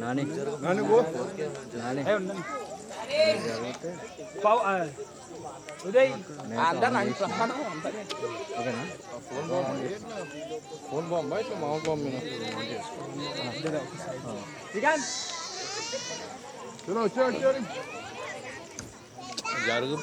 Nani Nani Uday phone బాంబా ఇట్లా మామ bomb వచ్చాడు జరుగు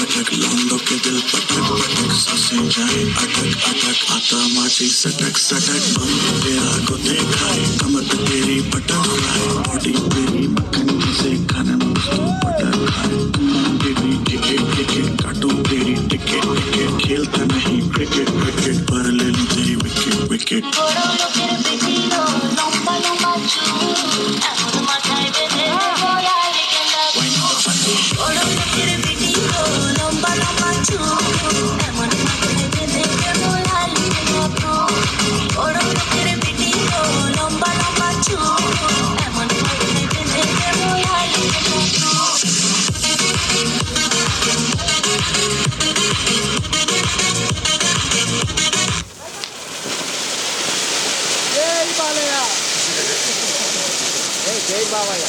लटक लौंडों के दिल पटक पटक सांसें जाए अटक अटक आता माची सटक सटक हम तेरा को देखाए कमर पे तेरी बटरफ्लाई बॉडी तेरी मक्खन से खाना तू बटर खाए बेबी टिकट टिकट काटू तेरी टिकट टिकट खेलता नहीं क्रिकेट क्रिकेट पर ले लूं तेरी विकेट विकेट జై బాబయ్య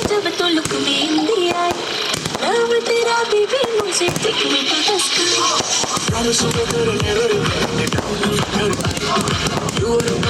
जब तो लुक में हिंदी आई लव तेरा बेबी मुझे take me to the sky promise to do never you are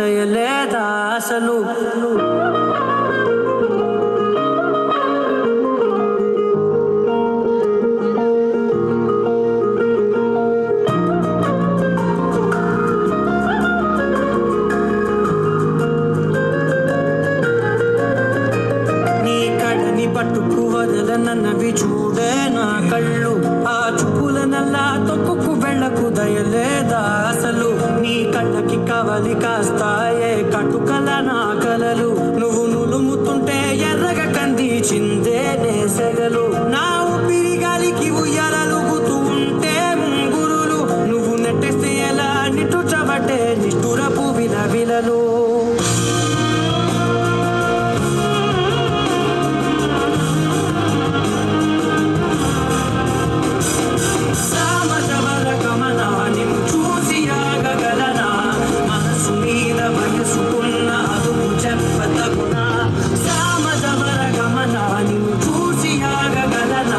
దయలేదా అసలు నీ కడని పట్టుకు వదలనన్నవి చూడే నా కళ్ళు ఆ చూపుల నల్లా దయలేదా అసలు నీ కళ్ళకి కవలి కాస్తాయే కటుకల నా కలలు నువ్వు నులుముతుంటే ఎర్రగ కంది చిందే నేసెగలు నా ఊపిరి గాలికి ఉయ్యాలలుగుతూ ఉంటే ముంగురులు నువ్వు నెట్టేస్తే ఎలా నిట్టుచబట్టే నిష్ఠురపు విలవిలలు సామజవర గమన నిన్ను చూసి ఆగగలనా మనసు మీద వయసుకున్న అదుపు చెప్పతగునా సామజవర గమన నిన్ను చూసి ఆగగలనా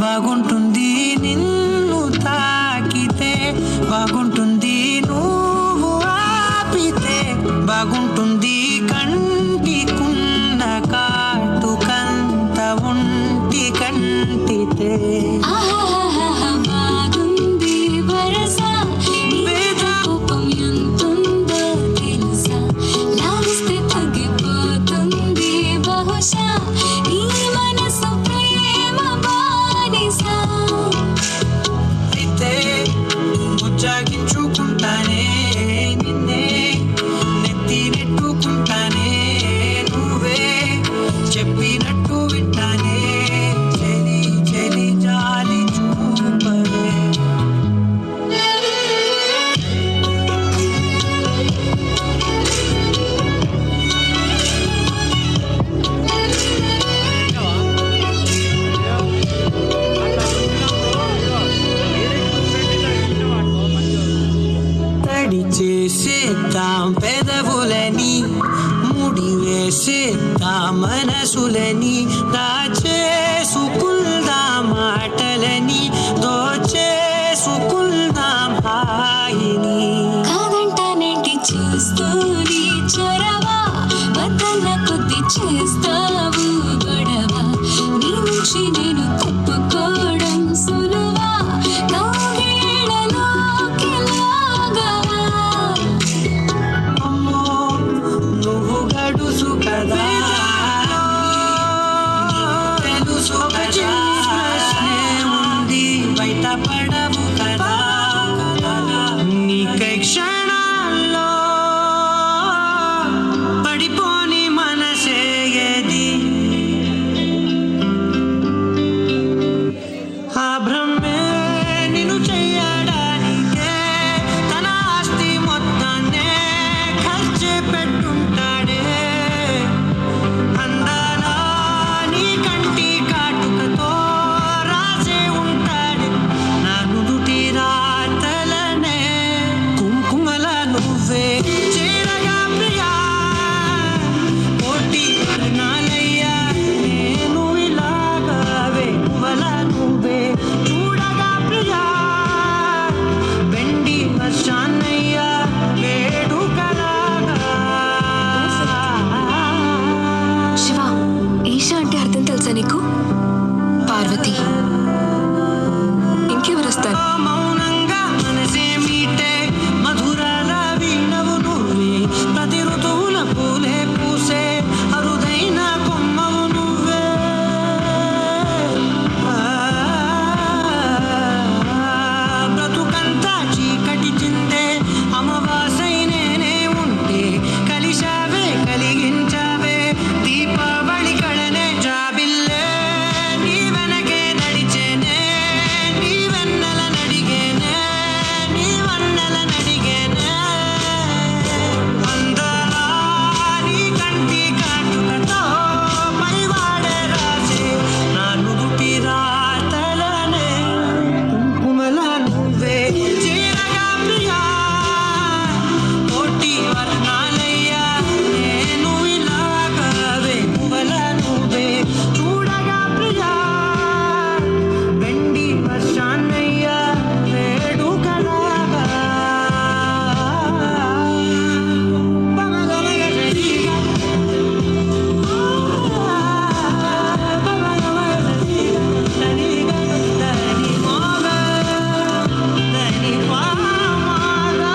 బాగుంటుంది నిన్ను తాకితే బాగుంటుంది నువ్వు ఆపితే బాగుంటుంది కంటికున్న కాటుకంత ఒంటి కంటితే ఆహాహాహా బాగుంది వరస కోపం ఎంతుందో తెలుసా లాగిస్తే తగ్గిపోతుంది బహుశా ఈ మనసు ప్రేమ బానిస అయితే ముచ్చాగించుకుంటానే నిన్నే నెత్తి నెట్టుకుంటానే నువ్వే చెప్పినట్టు వింటానే చెలి చెలి జాలి చూపవే తడి చేసేద్దాం పెదవులని ముడి వేసేద్దాం మనసులని దాచేసుకుందాం మాటలని దోచేసుకుందాం హాయిని కాదంటానేంటి చూస్తూని చొరవ వద్దన్న కొద్ది చేస్తావు గొడవ నీ నుంచి నేను తప్పుకోవడం సులువా కౌగిళ్ళలోకి లాగవా అమ్మో నువ్వు గడుసు కదా తెలుసు కదా ఉంది బయట పడవు కదా నీకై క్షణాల్లో పడిపోని మనసే ఏది ఆ భ్రమే నిన్ను చెయ్యడానికే తన ఆస్తి మొత్తాన్నే ఖర్చు పెట్టుంటాడే అందాల నీ కంటి కాటుకతో రాసే ఉంటాడే నా నుదుటి రాతలనే కుంకుమల నువ్వే చేరగా ప్రియా కోటి వర్ణాలయ్యా నేను ఇలాగవే పువ్వల నువ్వే చూడగా ప్రియా వెండి వర్షాన్నయ్యా వేడుకలాగా శివ ఈషా అంటే అర్థం తెలుసా నీకు పార్వతి ఇంకెవరు వస్తారు మౌనంగా మనసే మీటే మధురాల వీణవు నువ్వే ప్రతి ఋతువుల పూలే పూసే అరుదైన కొమ్మవు నువ్వే బ్రతుకంతా చీకటి చిందే అమవాసై నేనే ఉంటే కలిశావే కలిగించావే దీపావళి కళనే జాబిల్లే నీ వెనకే నడిచేనే నీ వెన్నెల నడిగేనే నీ వన్నెల నడిగేనే అందరా నీ కంటి కాటుకతో పైవాడే రాసే నా నుదుటి రాతలనే కుంకుమల నువ్వే చేరగా ప్రియా కోటి వర్ణాలయ్యా నేను ఇలాగవే పువ్వల నువ్వే చూడగా ప్రియా వెండి వర్షాన్నయ్యా వేడుకలాగా పమగమగసరిగా పమగమగసరిగా సరిగా దని మోగ దని పామగా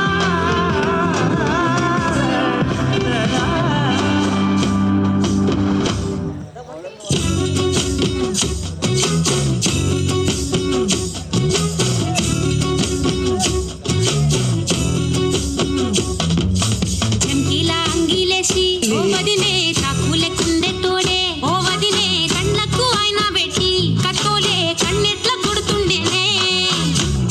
చంకీలా అంగిలేసి ఓ వదినే చాకులే కుందే తోడే ఓ వదినే కండ్లకు ఆయన పెట్టి కట్టోలే కన్నెట్ల కొడుతుండేనే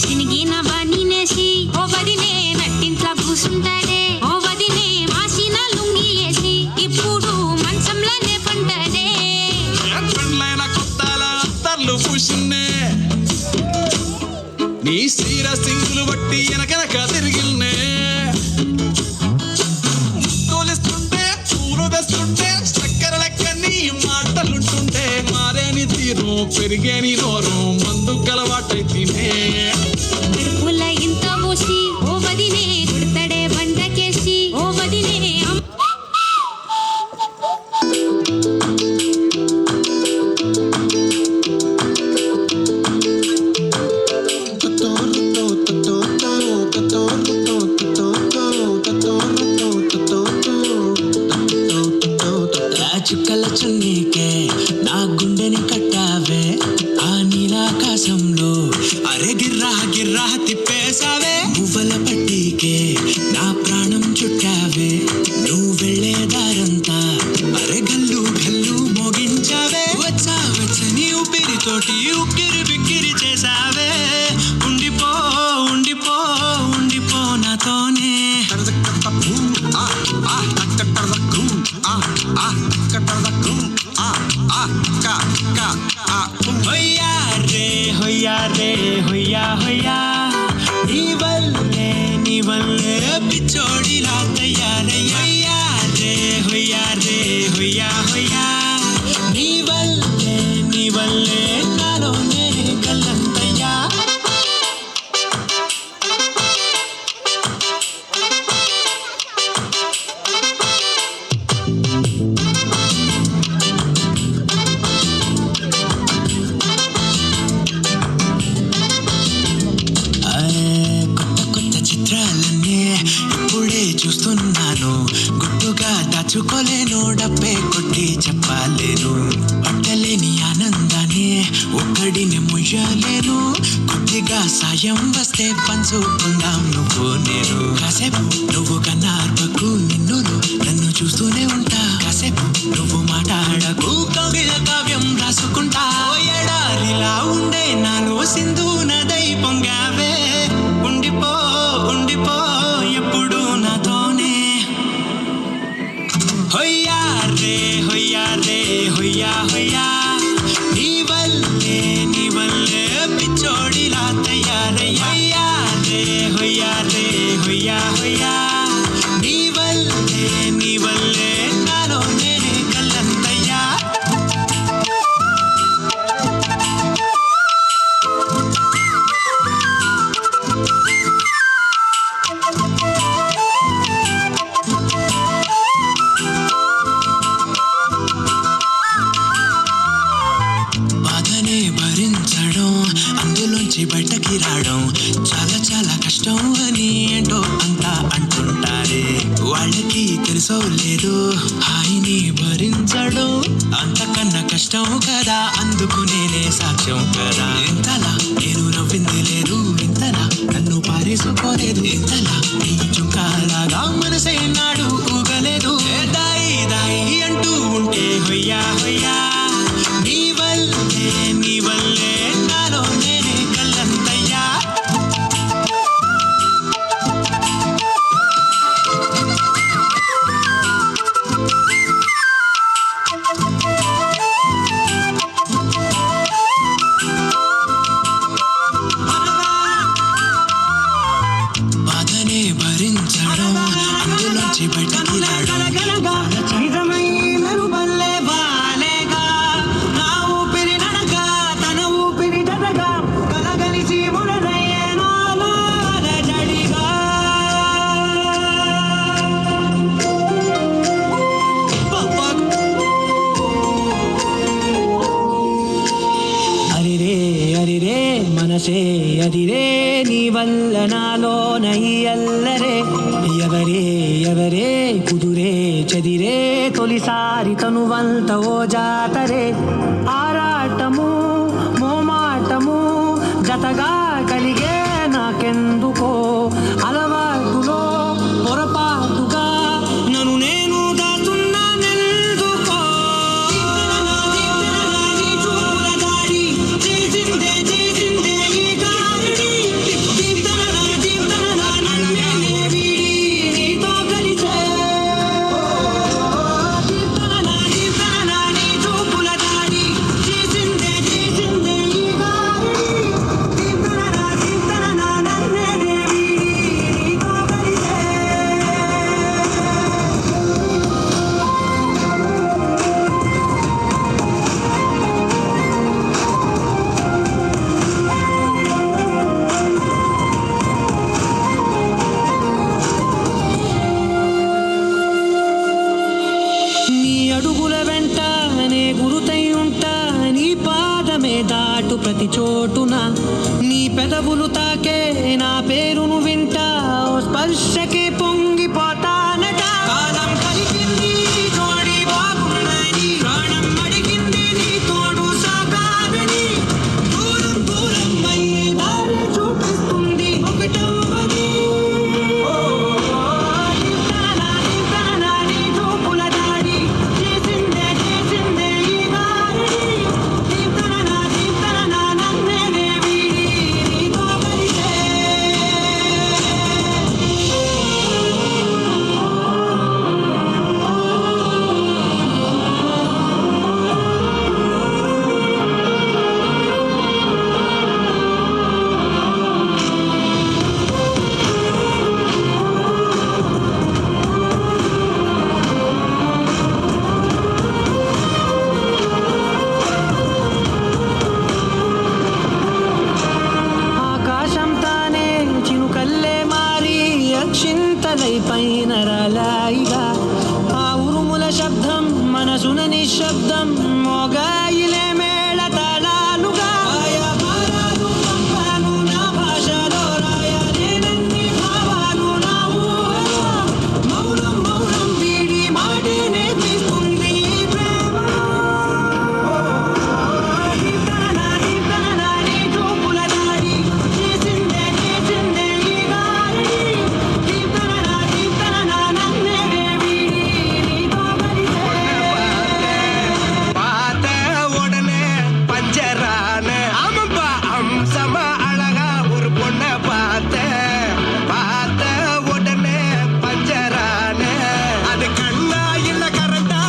చినిగిన బనీనేసి ఓ వదినే నట్టింట్ల కూసుంటాడే ఓ వదినే మాసిన లుంగి వేసి ఇప్పుడు మంచంలోనే పంటడే పెండ్లైన కొత్తల అత్తర్లు పూసిన్నే నీ సీర సింగులు బట్టి వెనకనక తిరిగిల్నే తోలిస్తుంటే పూలు తెస్తుంటే చక్కెర లెక్క నీ మాటలుంటుంటే మారేని తీరు పెరిగే నీ నోరు మందు కలవాటైతేనే కడుపుల ఇంత పోసి ఓ వదినే కొడతడే బండకేసి ఓ వదినే చుక్కల చున్నీకే నా గుండెని కట్టావే ఆ నీలాకాశంలో అరే గిర్రా గిర్రా తిప్పేశావే పువ్వుల పట్టీకే నా ప్రాణం చుట్టావే నువ్వు వెళ్ళే దారంతా అరే గల్లు గల్లు మోగించావే వచ్చా వచ్చని ఊపిరితోటి ఉక్కిరి బిక్కిరి చేసావే ఉండిపో ఉండిపో ఉండిపో నాతోనే హొయ్యా రే హొయ్యా రే హొయ్యా హొయ్యా నీ వల్లే పిచ్చోడిలా తయారయ్యా హొయ్యా రే హొయ్యా హొయ్యా నీ వల్లే నాలో నేనే కల్లంతయ్యా ఇప్పుడే చూస్తున్నాను గుట్టుగా దాచుకోలేను డబ్బే కొట్టి చెప్పలేను పట్టలేని ఆనందాన్ని ఒక్కడిని ముయ్యలేను కొద్దిగా సాయం వస్తే పంచుకుందాం నువ్వు నేను కాసేపు నువ్వు కన్నార్పకు నిన్ను నన్ను చూస్తూనే ఉంటా కాసేపు నువ్వు మాట్లాడకు కవిల కావ్యం రాసుకుంటా ఎడారిలా ఉండే నాలో సింధు నదై పొంగావే ఉండిపో ఉండిపో ఎప్పుడు నాతోనే హొయ్యా రే హొయ్యా రే హొయ్యా హొయ్యా నీ వల్లే పిచ్చోడిలా తయారయ్యా హొయ్యా రే హొయ్యా హొయ్యా నీ వల్లే నాలో నేనే కల్లంతయ్యా బాధనే భరించడం అందులోంచి బయటకి రావడం చాలా చాలా కష్టం అని ఏంటో అంతా అంటుంటారే వాళ్ళకి తెలుసో లేదు హాయిని భరించడం అంతకన్నా కష్టం కదా అందుకు నేనే సాక్ష్యం కదా ఇంతలా నేను నవ్వింది లేదు ఇంతలా నన్ను పారేసుకోలేదు ఇంతలా నీ చుంకాలాగా మనసే నాడు ఊగలేదు దాయి దాయి అంటూ ఉంటే హొయ్యా హొయ్యా నీ వల్లే నాలో నేనే కల్లంతయ్యా బాధనే భరించడం అందులోంచి బయటకి రావడం మనసే అదిరే నీ వల్ల నాలోన ఈ అల్లరే ఎవరే కుదురే చదిరే తొలిసారి తనువంత ఓ జాతరే ఆరాటము మోమాటము జతగా కలిగే నాకెందుకో అలవాటులో పొరపాటుగా నన్ను నేను దాచున్నానెందుకో లోతున నీ పెదవులు తాకే నా పేరును వింటా ఓ స్పర్శకే పొంగిపోతానట కాలం కలిపింది జోడి బాగుందని ప్రాణం అడిగింది నీ తోడు సాగాలని దూరం దూరం అయ్యే దారి చూపిస్తుంది ఒకటవది నీ చూపుల దాడి చేసిందే ఈ దారి నన్నే వీడి నీతో కలిసే ఆకాశం తానే చినుకల్లే మారి అక్షింతలై పైన రాలాయిగా ఆ ఉరుముల శబ్దం మనసున నిశ్శబ్దం మోగాయిలే మేళ తాళాలుగా ఆయా భారాలు పంపాను నా భాషలో రాయలేనన్ని భావాలు నా ఊహలో మౌనం మౌనం వీడి మాటే నేర్పిస్తుంది ఈ ప్రేమ నీ చూపుల దాడి చేసిందే ఈ దారి నన్నే వీడి నీతో కలిసే பார்த்த உடனே பஞ்சரான ஆமாப்பா அம்சமா அழகா ஒரு பொண்ணை பார்த்த உடனே பஞ்சரான அது கண்ணா இல்ல கரண்டா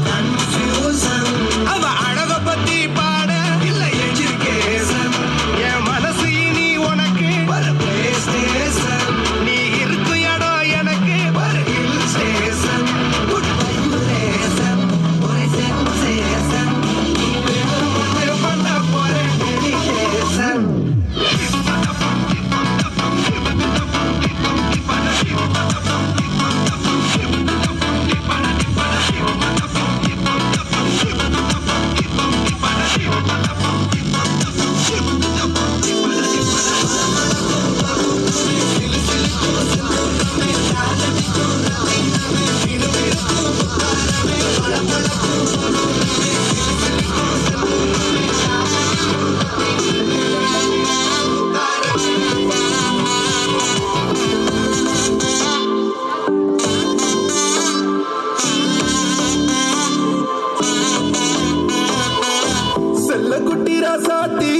கன்ஃபியூசன் அவ அழக பத்தி பாட இல்ல எஜுகேஷன் என் மனசு இனி உனக்கு ஒரு பிளே ஸ்டேஷன் நீ இருக்கு இடம் எனக்கு ஒரு ஹில் ஸ்டேஷன் குட் வைப்ரேஷன் ஒரு சென்சேஷன் நீ வேணும் பண்ண போற டெடிகேஷன் செல்லக்குட்டிரா சாத்தி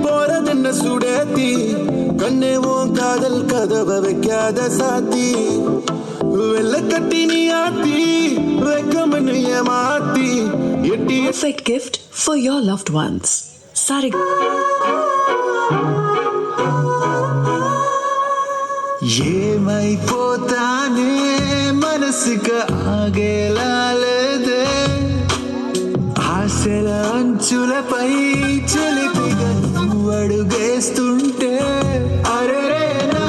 போறதென்ன சுடேத்தி கண்ணேவும் காதல் கதவை வைக்காத சாத்தி வெள்ளக்கட்டி நீ ஆத்தி வெக்கமன்னு ஏமாத்தி எட்டி Perfect gift for your loved ones. Sarig. ఏమైపోతానే మనసుకు ఆగేలాలేదే ఆశల అంచులపై చిలిపిగా నువ్వు అడుగేస్తుంటే అరెరే నా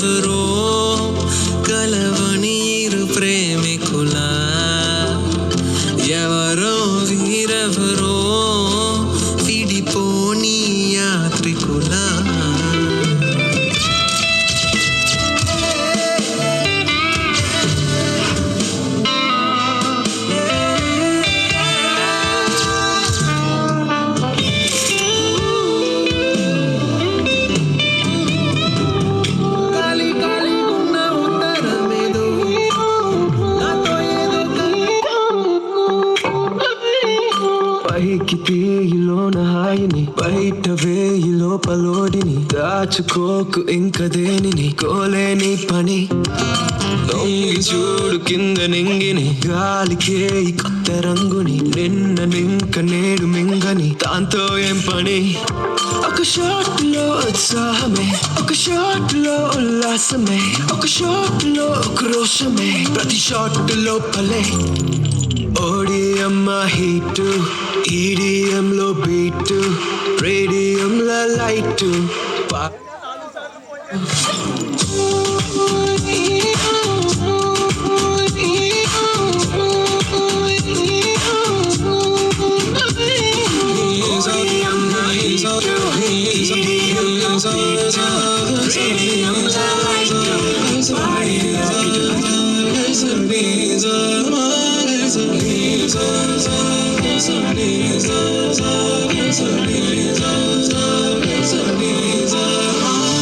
వీరెవరో కలవని ఇరు ప్రేమికుల ఎవరో వీరెవరో విడిపోని యాత్రికుల పైకి తీయిలోన హాయిని బయట వేయి లోపలోడిని దాచుకోకు ఇంక దేనిని కోలేని పని దొంగి చూడు కింద నింగిని గాలికే ఈ కొత్త రంగుని నిన్న నింక నేడు మింగని దాంతో ఏం పని ఒక షాట్ లో ఉత్సాహమే ఒక షాట్ లో ఉల్లాసమే ఒక షాట్ లో క్రోషమే ప్రతి షాట్ లోపలే ఓడిఎం హీటు ఈడిఎం లో బీటు రేడియం లో లైటు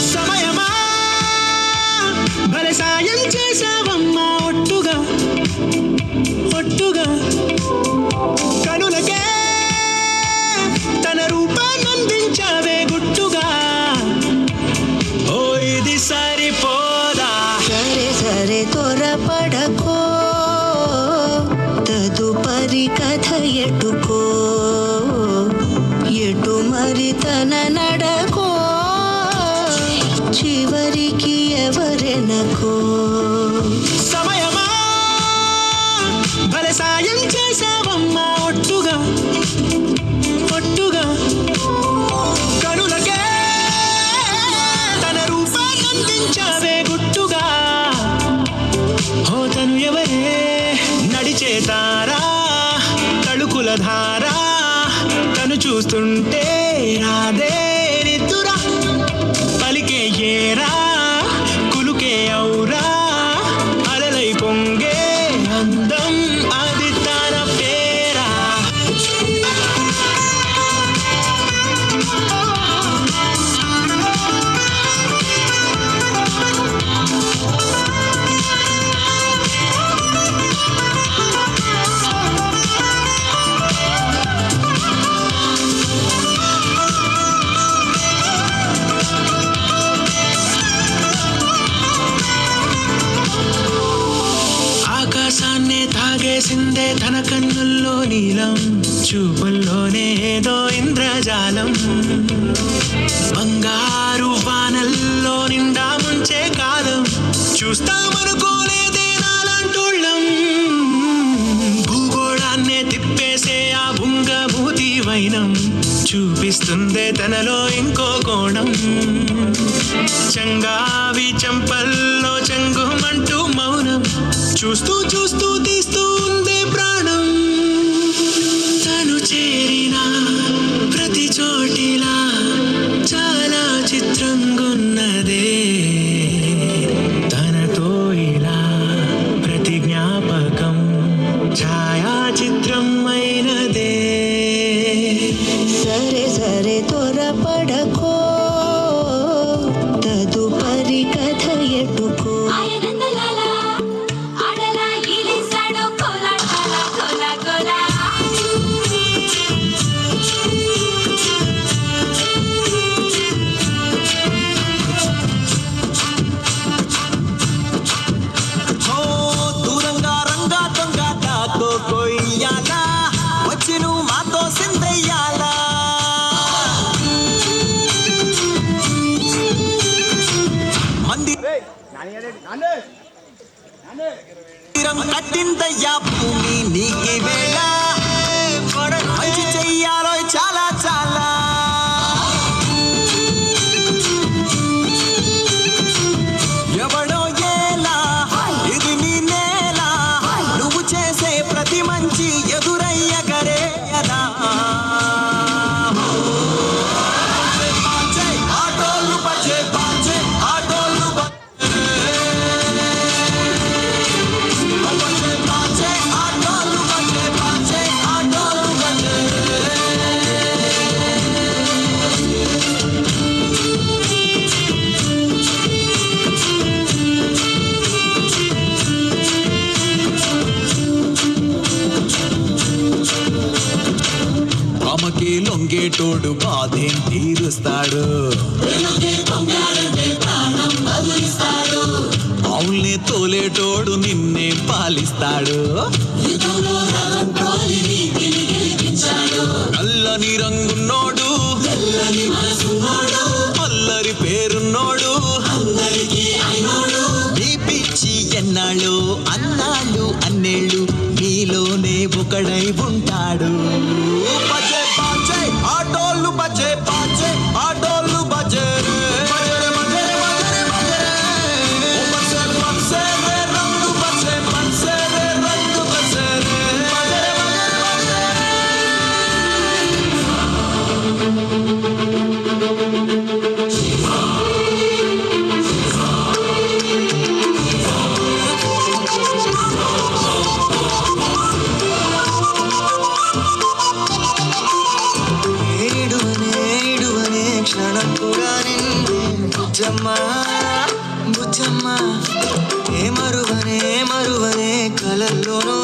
సమయమా భలే సాయం చేసావమ్మా ఒట్టుగా ఒట్టుగా కనులకే తన రూపాన్ని అందించావే గుట్టుగా ఓ ఇది సరిపోదా సరే సరే త్వరపడకో తదుపరి కథ ఎటుకో ఎటు మరి తన నడకో చివరికి ఎవరెనకో సమయమా భలే సాయం చేసావమ్మా ఒట్టుగా ఒట్టుగా కనులకే తన రూపాన్ని అందించావే గుట్టుగా ఓ తను ఎవరే నడిచేతారా తళుకుల ధారా తను చూస్తుంటే రాదే నిద్దురా పలికే ఏరా కులుకే ఔరా అలలై పొంగే అందం అది తన పేరా ఆకాశాన్నే తాగేసిందే తన కన్నుల్లో నీలం చూపుల్లోనే ఏదో ఇంద్రజాలం బంగారు వానల్లో నిండా ముంచే కాలం చూస్తామనుకోలేదే నాలాంటోళ్ళం భూగోళాన్నే తిప్పేసే ఆ భుంగభూతి వైనం చూపిస్తుందే తనలో ఇంకో కోణం చంగావి చంపల్లో చంగుమంటూ మౌనం చూస్తూ చూస్తూ తీస్తూ ఉందే ప్రాణం తను చేరిన ప్రతి చోటిలా చాలా చిత్రంగున్నదే తనతో ఇలా ప్రతి జ్ఞాపకం ఛాయాచిత్రం అయినదే సరే సరే త్వరపడకో తదుపరి కథ ఎటుకో దూరంగా రంగా దొంగ దాకో కొయ్యాలా వచ్చి నువ్వు మాతో సిందయ్యాలా మంది కట్టిందయ్యా భూమి నీకి వేళ మంచి చెయ్యాలో చాలా చాలా తోలేటోడు బాధేం తీరుస్తాడు అవునే తోలేటోడు నిన్నే పాలిస్తాడు నల్లని రంగున్నోడు అల్లరి పేరున్నోడు నీ పిచ్చి ఎన్నాళ్ళు అన్నాళ్ళు అన్నేళ్ళు నీలోనే ఒకడై ఉంటాడు బజే బాజే ఆటోళ్ళు బజే బాజే ఆటోళ్ళు బజే క్షణం కూడా నిన్నే బుజ్జమ్మ బుజ్జమ్మ ఏ మరువనే కలల్లోనూ